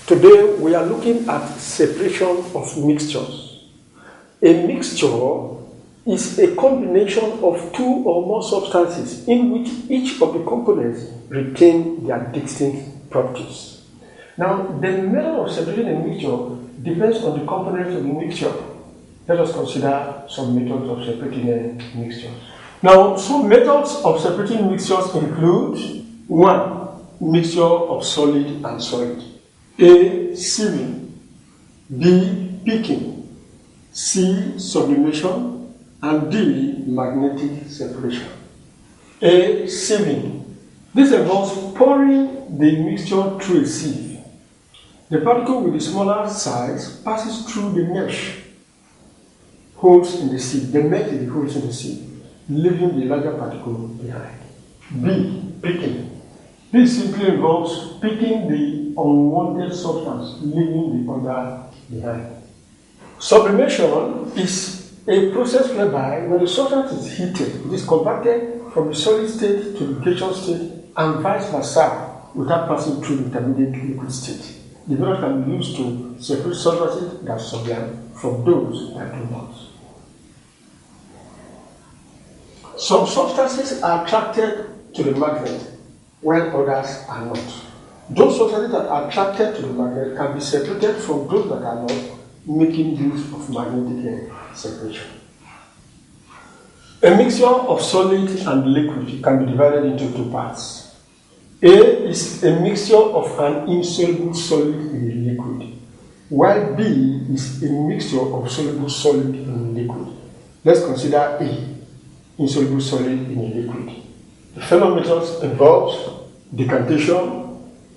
Today we are looking at separation of mixtures. A mixture is a combination of two or more substances in which each of the components retain their distinct properties. Now, the method of separating a mixture depends on the components of the mixture. Let us consider some methods of separating a mixture. Now, some methods of separating mixtures include 1. Mixture of solid and solid. A. Sieving. B. Picking. C. Sublimation. And D. Magnetic separation. A. Sieving. This involves pouring the mixture through a sieve. The particle with the smaller size passes through the mesh holes in the sieve. The mesh is the holes in the sieve, leaving the larger particle behind. B. Picking. This simply involves picking the unwanted substance, leaving the other behind. Sublimation is a process whereby when the substance is heated, it is converted from the solid state to the gaseous state and vice versa without passing through the intermediate liquid state. The method can be used to separate substances that sublime from those that do not. Some substances are attracted to the magnet while others are not. Those substances that are attracted to the magnet can be separated from those that are not, making use of magnetic separation. A mixture of solid and liquid can be divided into two parts. A is a mixture of an insoluble solid in a liquid, while B is a mixture of soluble solid in a liquid. Let's consider A, insoluble solid in a liquid. The following methods involves decantation,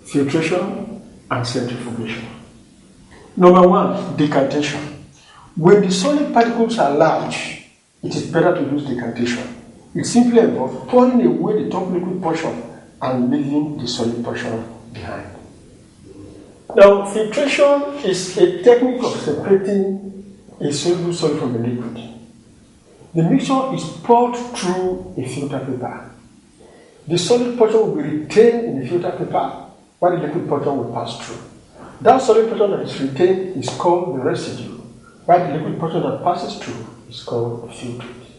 filtration, and centrifugation. Number 1, decantation. When the solid particles are large, it is better to use decantation. It simply involves pouring away the top liquid portion and leaving the solid portion behind. Now, filtration is a technique of separating a soluble solid from a liquid. The mixture is poured through a filter paper. The solid portion will be retained in the filter paper, while the liquid portion will pass through. That solid portion that is retained is called the residue, while the liquid portion that passes through is called the filtrate.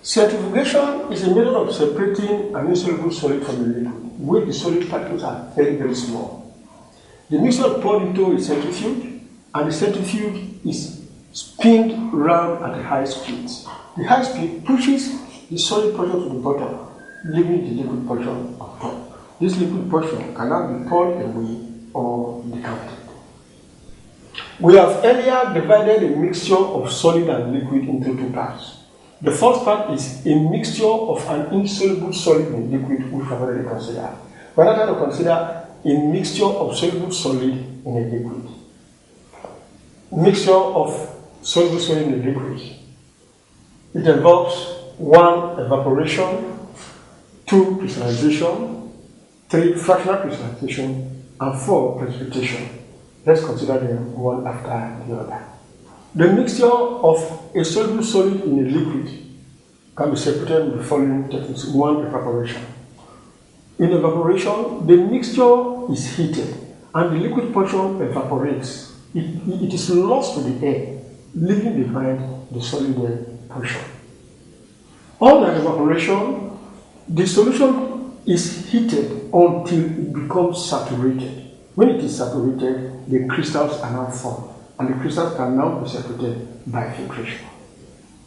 Centrifugation is a method of separating an insoluble solid from a liquid, where the solid particles are very, very small. The mixture is poured into a centrifuge, and the centrifuge is spun round at a high speed. The high speed pushes the solid portion to the bottom, leaving the liquid portion on top. This liquid portion cannot be poured away or decanted. We have earlier divided a mixture of solid and liquid into two parts. The first part is a mixture of an insoluble solid in liquid, which we have already considered. We are going to consider a mixture of soluble solid in a liquid. Mixture of soluble solid in a liquid. It involves 1, evaporation, 2, crystallization, 3, fractional crystallization, and 4, precipitation. Let's consider them one after the other. The mixture of a soluble solid in a liquid can be separated with the following techniques. 1, evaporation. In evaporation, the mixture is heated and the liquid portion evaporates. It is lost to the air, leaving behind the solid portion. On evaporation, the solution is heated until it becomes saturated. When it is saturated, the crystals are now formed, and the crystals can now be separated by filtration.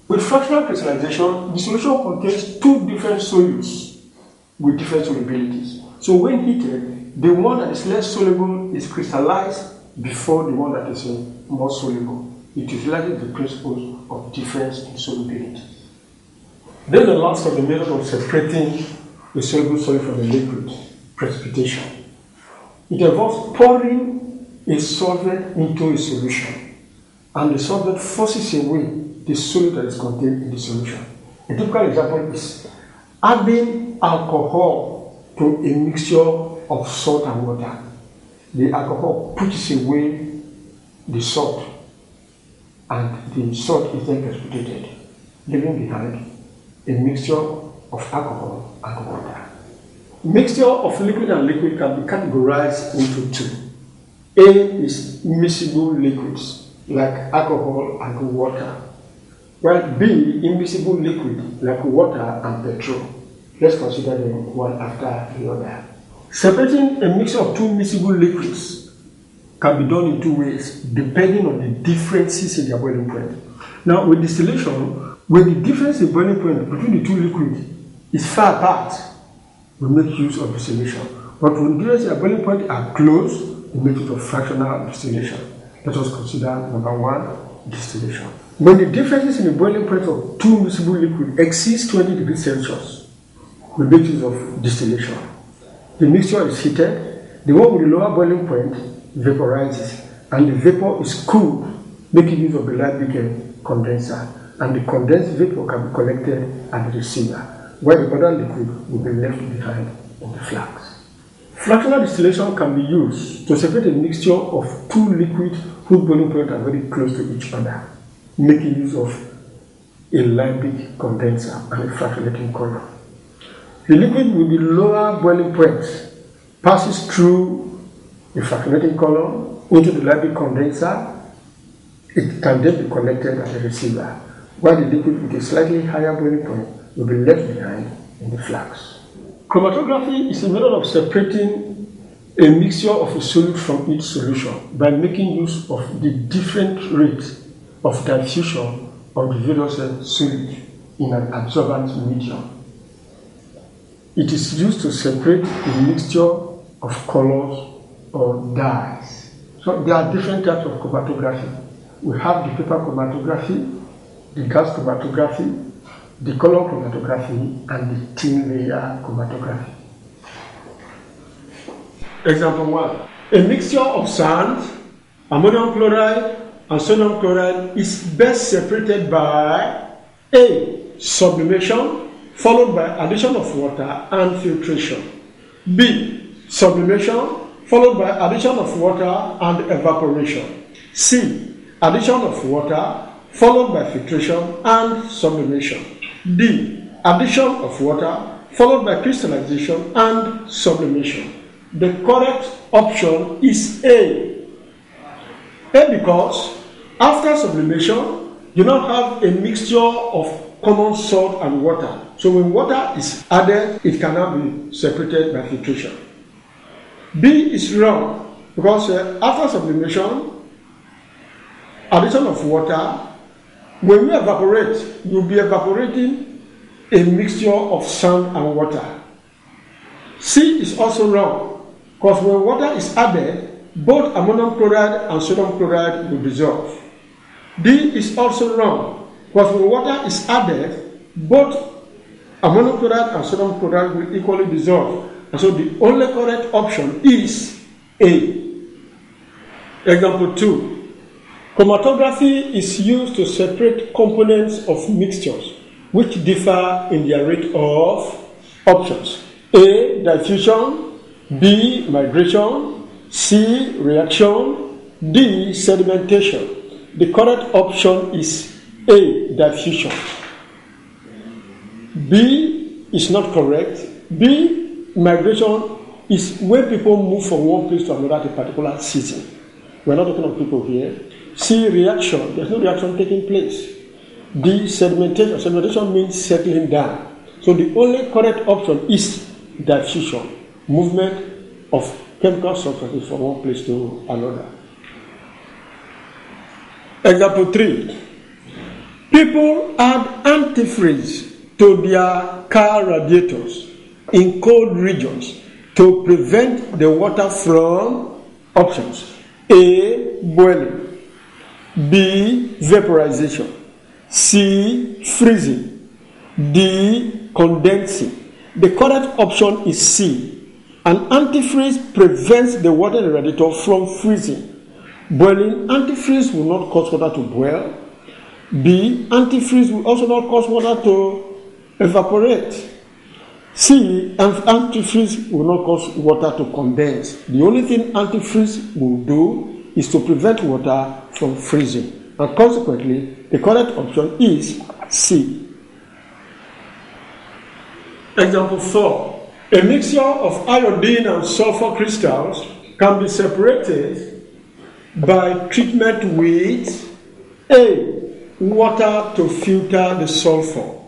With fractional crystallization, the solution contains two different solutes with different solubilities. So when heated, the one that is less soluble is crystallized before the one that is more soluble. It utilizes the principles of difference in solubility. Then the last of the method of separating the soluble solid from the liquid, precipitation. It involves pouring a solvent into a solution, and the solvent forces away the solid that is contained in the solution. A typical example is adding alcohol to a mixture of salt and water. The alcohol pushes away the salt, and the salt is then precipitated, leaving behind a mixture of alcohol and water. Mixture of liquid and liquid can be categorized into two. A is miscible liquids like alcohol and water, while B, immiscible liquid like water and petrol. Let's consider them one after the other. Separating a mixture of two miscible liquids can be done in two ways, depending on the differences in their boiling point. Now, with distillation, when the difference in boiling point between the two liquids is far apart, we make use of distillation. But when the differences in boiling point are close, we make use of fractional distillation. Let us consider number one, distillation. When the differences in the boiling point of two miscible liquids exceeds 20 degrees Celsius, we make use of distillation. The mixture is heated, the one with the lower boiling point vaporizes, and the vapor is cooled, making use of the Liebig condenser, and the condensed vapor can be collected at the receiver, while the other liquid will be left behind in the flask. Fractional distillation can be used to separate a mixture of two liquids whose boiling points are very close to each other, making use of a Liebig condenser and a fractionating column. The liquid with the lower boiling point passes through the fractionating column into the Liebig condenser. It can then be collected at the receiver, while the liquid with a slightly higher boiling point will be left behind in the flask. Chromatography is a method of separating a mixture of a solute from its solution by making use of the different rates of diffusion of the various solute in an absorbent medium. It is used to separate a mixture of colors or dyes. So there are different types of chromatography. We have the paper chromatography, the gas chromatography, the color chromatography, and the thin layer chromatography. Example 1. A mixture of sand, ammonium chloride, and sodium chloride is best separated by A. Sublimation, followed by addition of water and filtration. B. Sublimation, followed by addition of water and evaporation. C. Addition of water, followed by filtration and sublimation. D. Addition of water, followed by crystallization and sublimation. The correct option is A. A because after sublimation, you now have a mixture of common salt and water. So when water is added, it cannot be separated by filtration. B is wrong because after sublimation, addition of water, when you evaporate, you'll be evaporating a mixture of sand and water. C is also wrong because when water is added, both ammonium chloride and sodium chloride will dissolve. D is also wrong because when water is added, both ammonium chloride and sodium chloride will equally dissolve. And so the only correct option is A. Example 2. Chromatography is used to separate components of mixtures which differ in their rate of options. A. Diffusion. B. Migration. C. Reaction. D. Sedimentation. The correct option is A. Diffusion. B is not correct. B. Migration is when people move from one place to another at a particular season. We're not talking of people here. C. Reaction. There's no reaction taking place. D. Sedimentation. Sedimentation means settling down. So the only correct option is diffusion. Movement of chemical substances from one place to another. Example 3. People add antifreeze to their car radiators in cold regions to prevent the water from options. A. Boiling. B. Vaporization. C. Freezing. D. Condensing. The correct option is C. An antifreeze prevents the water in the radiator from freezing. Boiling antifreeze will not cause water to boil. B. Antifreeze will also not cause water to evaporate. C. Antifreeze will not cause water to condense. The only thing antifreeze will do is to prevent water from freezing. And consequently, the correct option is C. Example 4. A mixture of iodine and sulfur crystals can be separated by treatment with A. Water to filter the sulfur.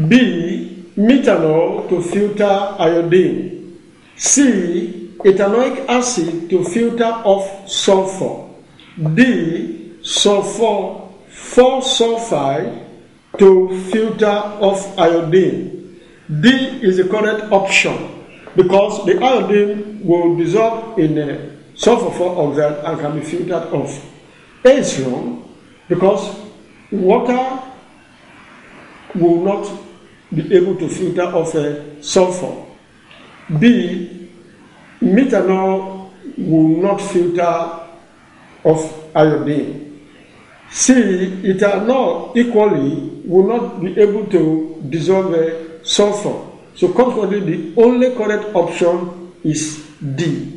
B. Methanol to filter iodine. C. Ethanoic acid to filter off sulfur. D. Sulfur 4-sulfide to filter off iodine. D is the correct option because the iodine will dissolve in sulfur 4 oxide and can be filtered off. A is wrong because water will not be able to filter off sulfur. B. Methanol will not filter off iodine. C. Ethanol equally will not be able to dissolve sulfur. So consequently, the only correct option is D.